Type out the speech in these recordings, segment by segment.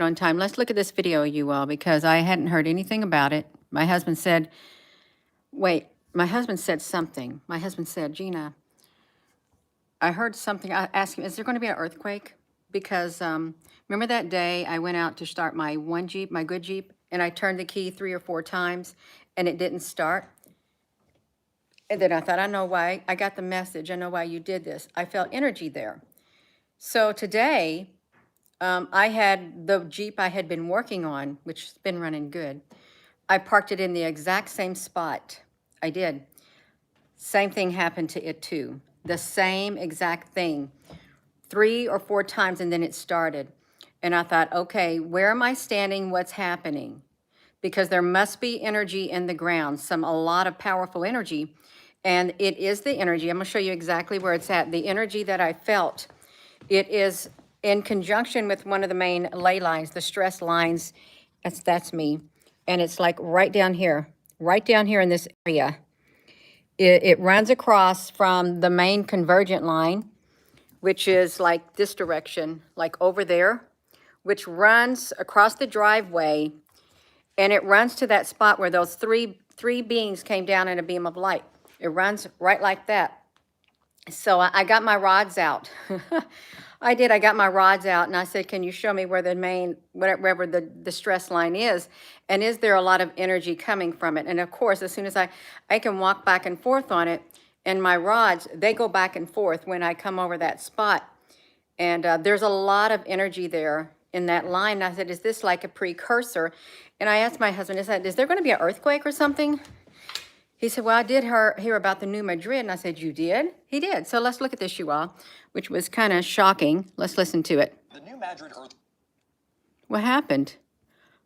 On time. Let's look at this video, you all, because I hadn't heard anything about it. My husband said, wait, my husband said something. My husband said, Gina, I heard something. I asked him, is there going to be an earthquake? Because remember that day I went out to start my one Jeep, my good Jeep, and I turned the key 3 or 4 times and it didn't start? And then I thought, I know why. I got the message. I know why you did this. I felt energy there. So today, I had the Jeep I had been working on, which has been running good. I parked it in the exact same spot. I did. Same thing happened to it too. The same exact thing. 3 or 4 times, and then it started. And I thought, okay, where am I standing? What's happening? Because there must be energy in the ground, a lot of powerful energy. And it is the energy. I'm gonna show you exactly where it's at. The energy that I felt, it is in conjunction with one of the main ley lines, the stress lines. That's me. And it's like right down here in this area. It runs across from the main convergent line, which is like this direction, like over there, which runs across the driveway, and it runs to that spot where those three beings came down in a beam of light. It runs right like that. So I got my rods out. I did. I got my rods out and I said, can you show me where the main, wherever the stress line is? And is there a lot of energy coming from it? And of course, as soon as I can walk back and forth on it, and my rods, they go back and forth when I come over that spot. And there's a lot of energy there in that line. And I said, is this like a precursor? And I asked my husband, is there going to be an earthquake or something? He said, well, I did hear about the new Madrid. And I said, you did? He did. So let's look at this, you all, which was kind of shocking. Let's listen to it. The new Madrid earthquake. What happened?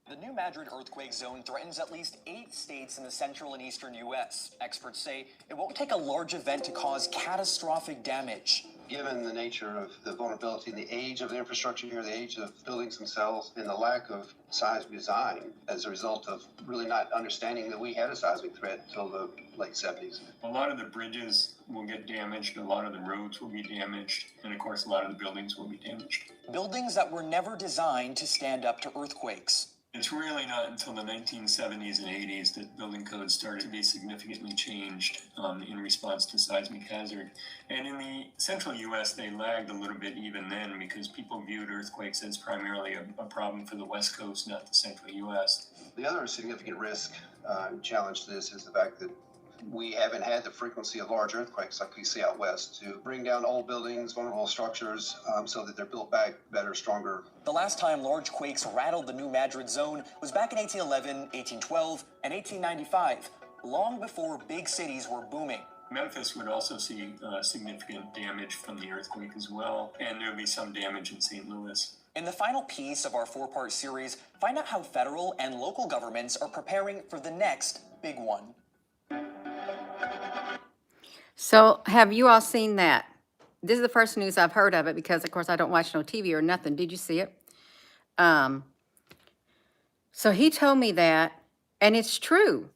The new Madrid earthquake zone threatens at least 8 states in the central and eastern U.S. Experts say it won't take a large event to cause catastrophic damage. Given the nature of the vulnerability and the age of the infrastructure here, the age of buildings themselves, and the lack of seismic design as a result of really not understanding that we had a seismic threat until the late 70s. A lot of the bridges will get damaged, a lot of the roads will be damaged, and of course a lot of the buildings will be damaged. Buildings that were never designed to stand up to earthquakes. It's really not until the 1970s and 80s that building codes started to be significantly changed in response to seismic hazard. And in the central U.S., they lagged a little bit even then because people viewed earthquakes as primarily a problem for the West Coast, not the central U.S. The other significant risk challenge to this is the fact that we haven't had the frequency of large earthquakes like we see out west to bring down old buildings, vulnerable structures, so that they're built back better, stronger. The last time large quakes rattled the new Madrid zone was back in 1811, 1812, and 1895, long before big cities were booming. Memphis would also see significant damage from the earthquake as well, and there would be some damage in St. Louis. In the final piece of our 4-part series, find out how federal and local governments are preparing for the next big one. So have you all seen that? This is the first news I've heard of it because, of course, I don't watch no TV or nothing. Did you see it? So he told me that, and it's true.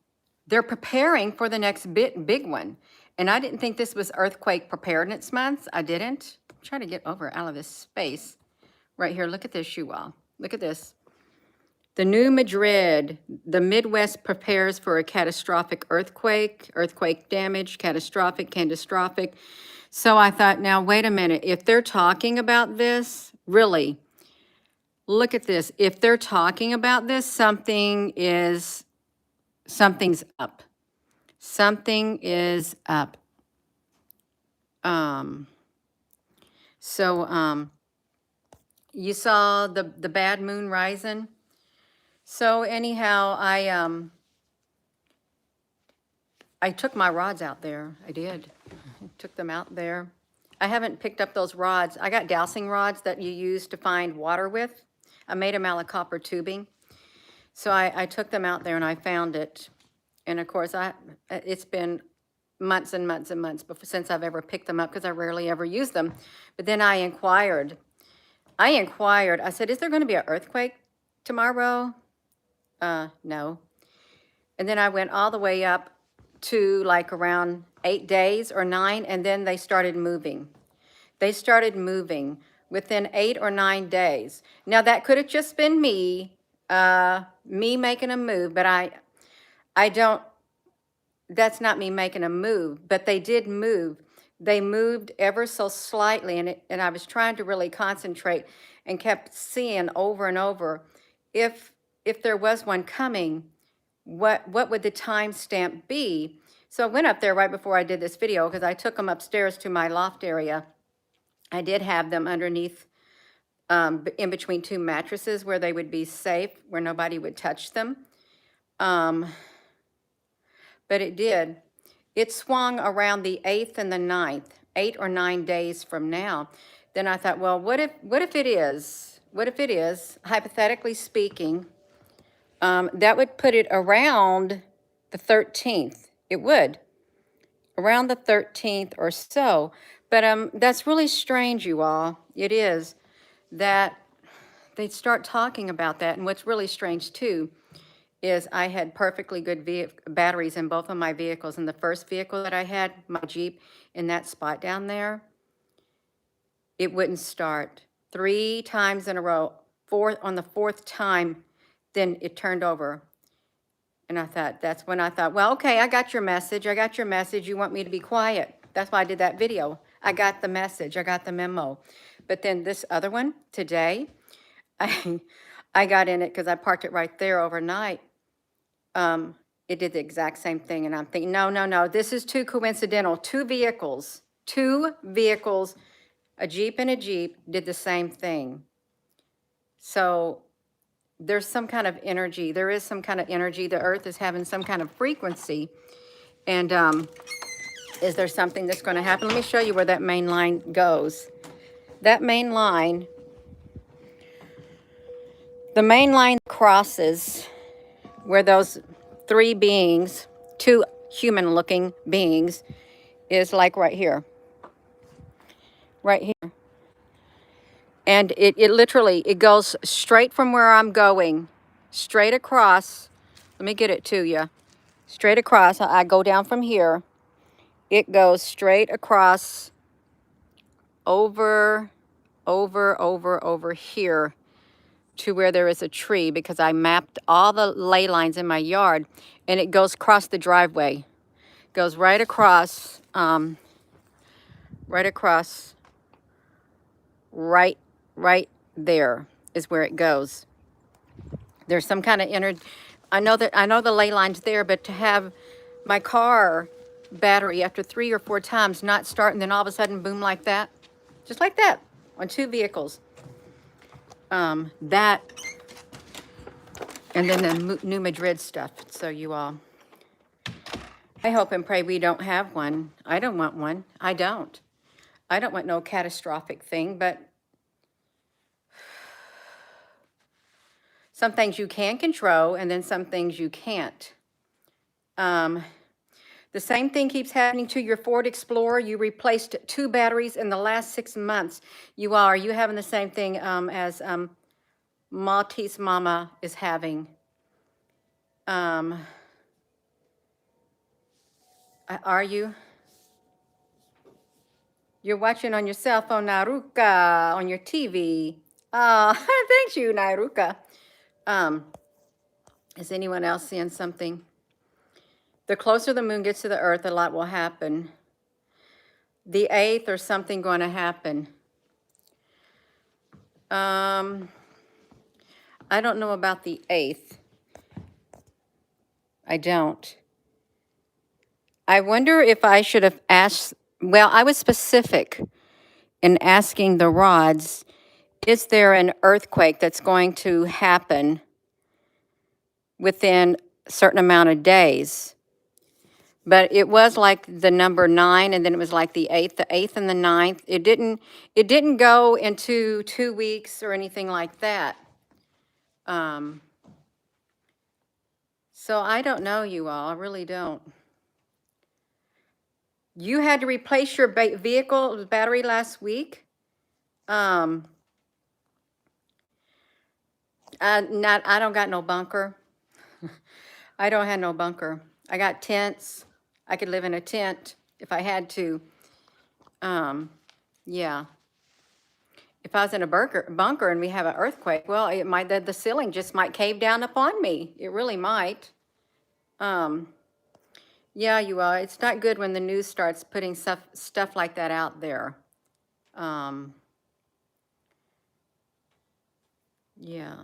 They're preparing for the next big one. And I didn't think this was Earthquake Preparedness Month. I didn't. I'm trying to get out of this space. Right here, look at this, you all. Look at this. The new Madrid, the Midwest prepares for a catastrophic earthquake damage, catastrophic. So I thought, now, wait a minute. If they're talking about this, really, look at this. If they're talking about this, something's up. Something is up. You saw the bad moon rising? So anyhow, I took my rods out there. I did. I took them out there. I haven't picked up those rods. I got dowsing rods that you use to find water with. I made them out of copper tubing. So I took them out there and I found it. And of course, it's been months and months and months since I've ever picked them up because I rarely ever use them. But then I inquired. I said, is there going to be an earthquake tomorrow? No. And then I went all the way up to like around 8 days or 9, and then they started moving. within 8 or 9 days. Now, that could have just been me making a move, but I don't, that's not me making a move, but they did move. They moved ever so slightly, and I was trying to really concentrate and kept seeing over and over if there was one coming, what would the timestamp be? So I went up there right before I did this video because I took them upstairs to my loft area. I did have them underneath, in between 2 mattresses where they would be safe, where nobody would touch them. But it did. It swung around the 8th and the 9th, 8 or 9 days from now. Then I thought, well, what if it is? What if it is, hypothetically speaking, that would put it around the 13th. It would, around the 13th or so. But that's really strange, you all. It is that they'd start talking about that. And what's really strange, too, is I had perfectly good batteries in both of my vehicles. In the first vehicle that I had, my Jeep, in that spot down there, it wouldn't start. 3 times in a row. On the 4th time, then it turned over. And that's when I thought, well, okay, I got your message. You want me to be quiet. That's why I did that video. I got the message. I got the memo. But then this other one today, I got in it because I parked it right there overnight. It did the exact same thing. And I'm thinking, no, this is too coincidental. 2 vehicles, a Jeep and a Jeep did the same thing. So there's some kind of energy. There is some kind of energy. The earth is having some kind of frequency. And is there something that's going to happen? Let me show you where that main line goes. That main line, the main line crosses where those 3 beings, 2 human-looking beings, is like right here. Right here. And it literally, it goes straight from where I'm going, straight across. Let me get it to you. Straight across. I go down from here. It goes straight across over here to where there is a tree, because I mapped all the ley lines in my yard, and it goes across the driveway. Goes right across, right there is where it goes. There's some kind of energy. I know the ley line's there, but to have my car battery after 3 or 4 times not start, and then all of a sudden, boom, like that, just like that, on 2 vehicles. That, and then the New Madrid stuff. So you all, I hope and pray we don't have one. I don't want one. I don't want no catastrophic thing, but some things you can control, and then some things you can't. The same thing keeps happening to your Ford Explorer. You replaced 2 batteries in the last 6 months. Are you having the same thing as Maltese Mama is having? Are you? You're watching on your cell phone, Naruka, on your TV. Thank you, Naruka. Is anyone else seeing something? The closer the moon gets to the earth, a lot will happen. The 8th or something going to happen. I don't know about the 8th. I don't. I wonder if I should have asked, well, I was specific in asking the rods, is there an earthquake that's going to happen within a certain amount of days? But it was like the number 9, and then it was like the 8th and the 9th. It didn't go into 2 weeks or anything like that. So I don't know, you all. I really don't. You had to replace your vehicle battery last week? I don't got no bunker. I don't have no bunker. I got tents. I could live in a tent if I had to. Yeah. if I was in a bunker and we have an earthquake, well, it might, the ceiling just might cave down upon me. It really might. Yeah, you are. It's not good when the news starts putting stuff like that out there. Yeah.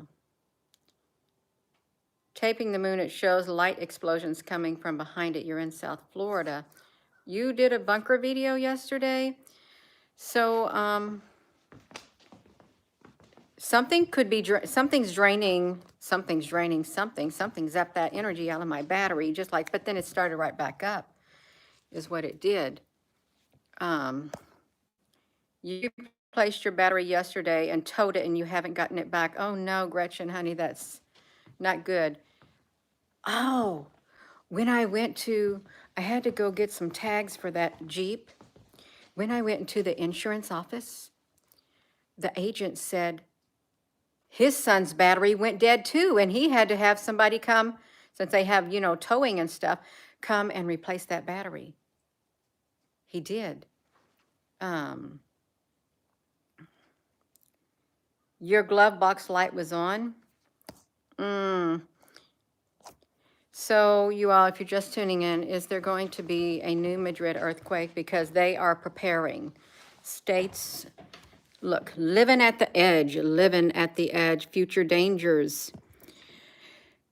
Taping the moon, it shows light explosions coming from behind it. You're in South Florida. You did a bunker video yesterday. So, something could be, something's draining something, something zapped that energy out of my battery, just like, but then it started right back up, is what it did. You placed your battery yesterday and towed it and you haven't gotten it back. Oh no, Gretchen, honey, that's not good. Oh, when I had to go get some tags for that Jeep. When I went into the insurance office, the agent said his son's battery went dead too, and he had to have somebody come, since they have, towing and stuff, come and replace that battery. He did. Your glove box light was on. So you all, if you're just tuning in, is there going to be a new Madrid earthquake? Because they are preparing. States, look, living at the edge, future dangers.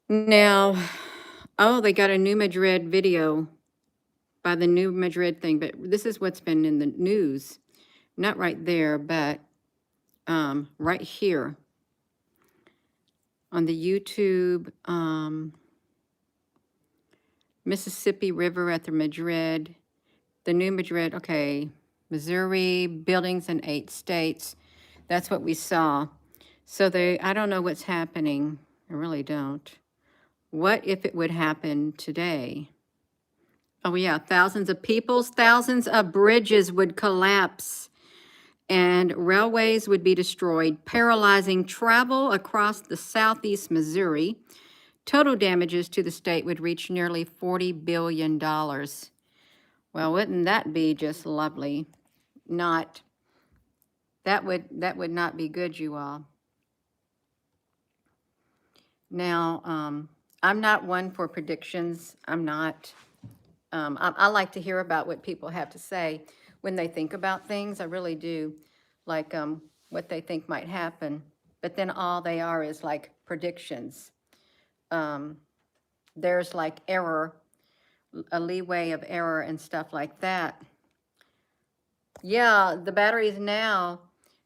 Now, oh, they got a new Madrid video by the new Madrid thing, but this is what's been in the news. Not right there, but right here on the YouTube, Mississippi River at the Madrid, the new Madrid, okay, Missouri, buildings in 8 states. That's what we saw. So I don't know what's happening. I really don't. What if it would happen today? Oh yeah, thousands of bridges would collapse and railways would be destroyed, paralyzing travel across the southeast Missouri. Total damages to the state would reach nearly $40 billion. Well, wouldn't that be just lovely? That would not be good, you all. Now, I'm not one for predictions. I'm not. I like to hear about what people have to say when they think about things. I really do, like what they think might happen. But then all they are is like predictions. There's like error, a leeway of error and stuff like that. Yeah, the batteries now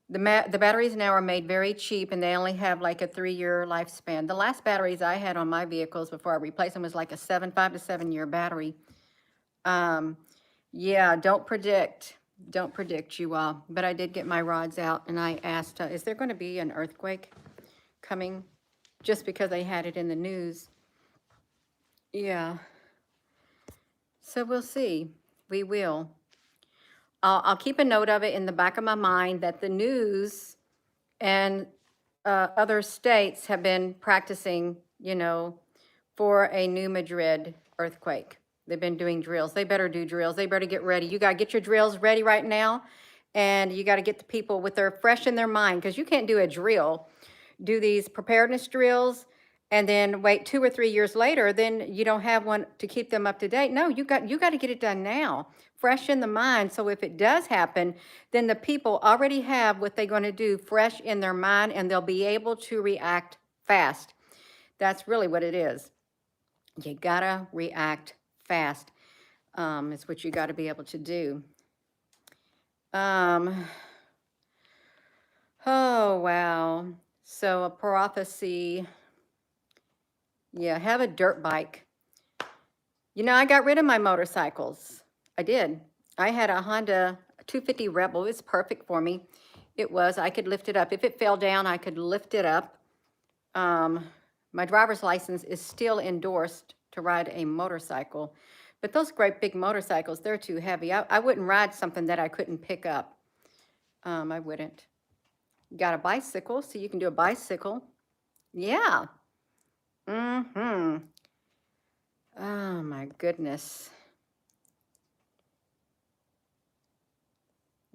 are made very cheap, and they only have like a 3-year lifespan. The last batteries I had on my vehicles before I replaced them was like a 5 to 7 year battery. Yeah, don't predict, you all. But I did get my rods out, and I asked, is there going to be an earthquake coming? Just because I had it in the news. Yeah. So we'll see. We will. I'll keep a note of it in the back of my mind that the news and other states have been practicing, for a new Madrid earthquake. They've been doing drills. They better do drills. They better get ready. You got to get your drills ready right now, and you got to get the people with their fresh in their mind, because you can't do a drill, do these preparedness drills, and then wait 2 or 3 years later, then you don't have one to keep them up to date. No, you got to get it done now, fresh in the mind. So if it does happen, then the people already have what they're going to do fresh in their mind, and they'll be able to react fast. That's really what it is. You gotta react fast. Is what you got to be able to do. Oh wow. So a prophecy. Yeah, have a dirt bike. I got rid of my motorcycles. I did. I had a Honda 250 Rebel. It's perfect for me. It was. I could lift it up. If it fell down, I could lift it up. My driver's license is still endorsed to ride a motorcycle. But those great big motorcycles, they're too heavy. I wouldn't ride something that I couldn't pick up. I wouldn't. Got a bicycle, so you can do a bicycle. Yeah. Oh my goodness.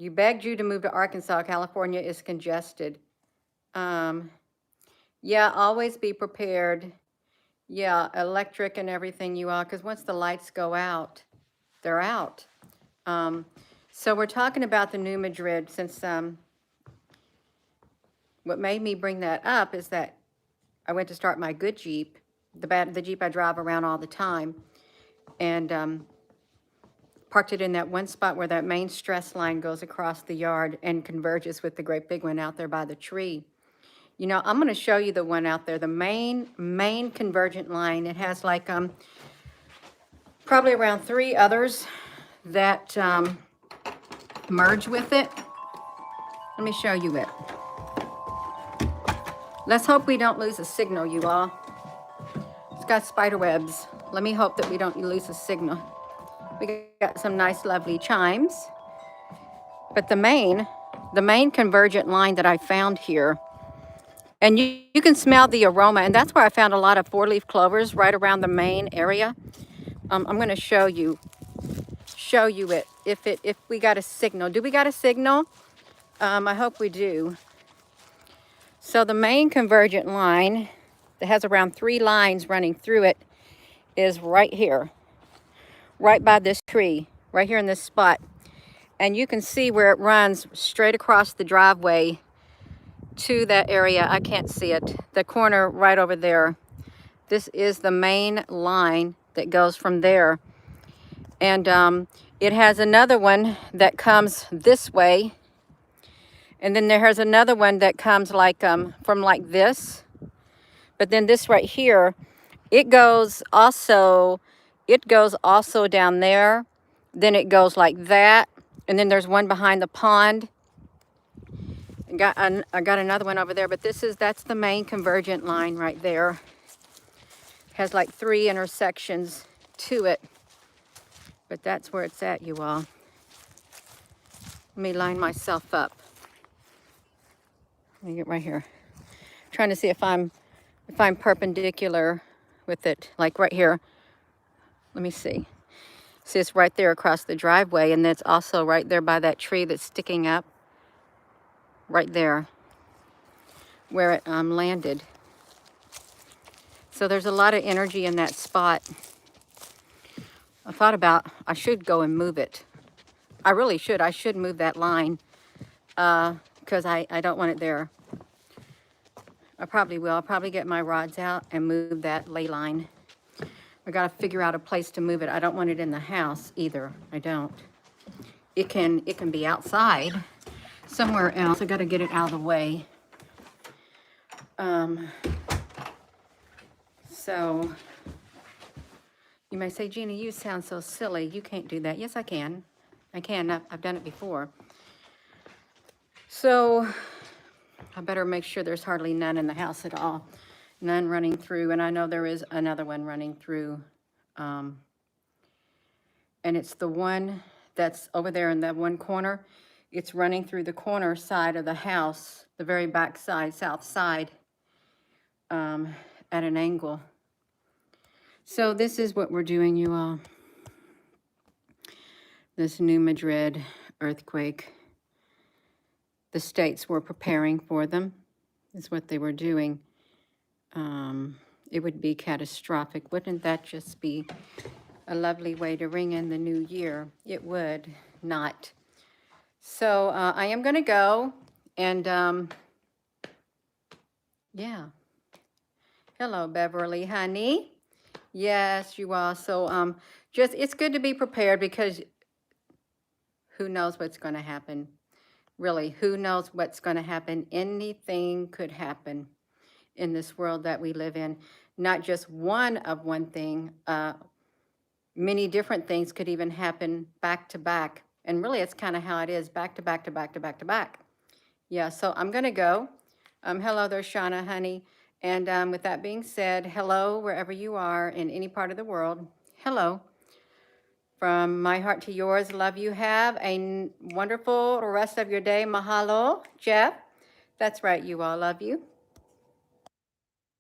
You begged you to move to Arkansas. California is congested. Yeah, always be prepared. Yeah, electric and everything, you all, because once the lights go out, they're out. So we're talking about the New Madrid since what made me bring that up is that I went to start my good Jeep, the Jeep I drive around all the time, and parked it in that one spot where that main stress line goes across the yard and converges with the great big one out there by the tree. You know, I'm going to show you the one out there, the main convergent line. It has like probably around 3 others that merge with it. Let me show you it. Let's hope we don't lose a signal, you all. It's got spider webs. Let me hope that we don't lose a signal. We got some nice, lovely chimes. But the main convergent line that I found here, and you can smell the aroma, and that's where I found a lot of 4-leaf clovers right around the main area. I'm going to show you it if we got a signal. Do we got a signal? I hope we do. So the main convergent line that has around 3 lines running through it is right here, right by this tree, right here in this spot. And you can see where it runs straight across the driveway to that area. I can't see it. The corner right over there. This is the main line that goes from there. And it has another one that comes this way. And then there's another one that comes like from like this. But then this right here, it goes also down there. Then it goes like that. And then there's one behind the pond. I got another one over there, but that's the main convergent line right there. It has like 3 intersections to it. But that's where it's at, you all. Let me line myself up. Let me get right here. I'm trying to see if I'm perpendicular with it, like right here. Let me see. See, it's right there across the driveway, and it's also right there by that tree that's sticking up. Right there, where it landed. So there's a lot of energy in that spot. I thought about, I should go and move it. I really should. I should move that line because I don't want it there. I probably will. I'll probably get my rods out and move that ley line. I got to figure out a place to move it. I don't want it in the house either. I don't. It can be outside somewhere else. I got to get it out of the way. So you may say, Gina, you sound so silly. You can't do that. Yes, I can. I can. I've done it before. So I better make sure there's hardly none in the house at all. None running through. And I know there is another one running through. And it's the one that's over there in that one corner. It's running through the corner side of the house, the very back side, south side, at an angle. So this is what we're doing, you all. This New Madrid earthquake. The states were preparing for them, is what they were doing. It would be catastrophic. Wouldn't that just be a lovely way to ring in the new year? It would not. So I am going to go and, yeah. Hello, Beverly, honey. Yes, you are. So just, it's good to be prepared because who knows what's going to happen. Really, who knows what's going to happen? Anything could happen in this world that we live in. Not just one thing. Many different things could even happen back to back. And really, it's kind of how it is, back to back to back to back to back. Yeah, so I'm going to go. Hello there, Shauna, honey. And with that being said, hello, wherever you are in any part of the world. Hello. From my heart to yours, love you. Have a wonderful rest of your day. Mahalo, Jeff. That's right, you all. Love you.